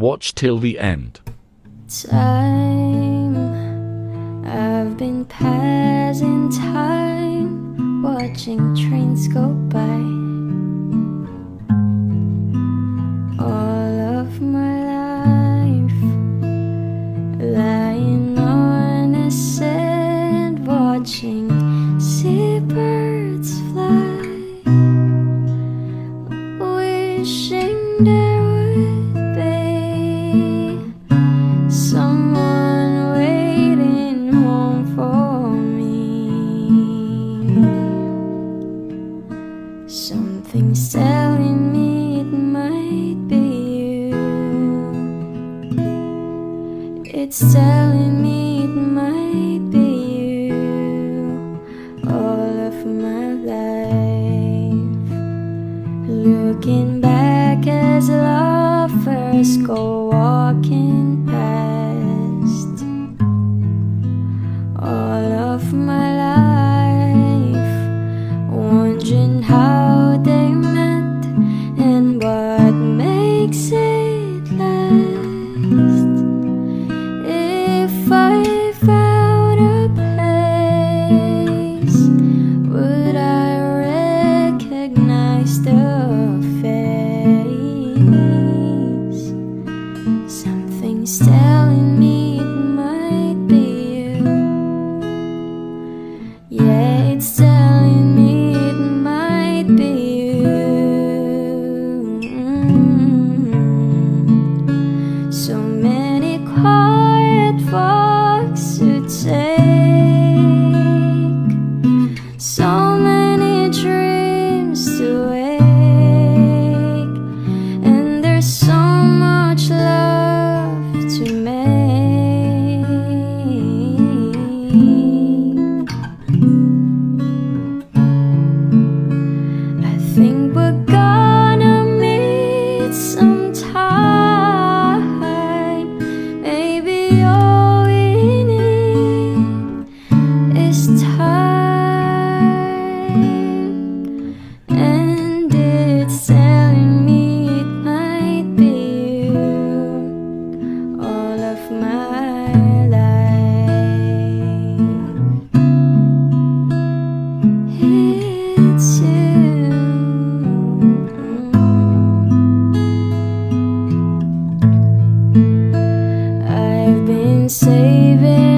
Watch till the end. Time, I've been passing time, watching trains go by. All of my life, lying on the sand, watching seabirds fly, wishing there would be someone waiting home for me. Something's telling me it might be you. It's telling me it might be you. All of my life, looking back as lovers go walking past. All of my life, wondering how they met and what makes it last. If I found a place, would I recognize the face? Something's telling me it might be you. Yeah, it's telling me it might be you. So many quiet walks to take, so many dreams to wake, and there's so much love to make. I think we're gonna meet sometime. Maybe all we need is time, and it's telling me it might be you. All of my life, it's you. I've been saving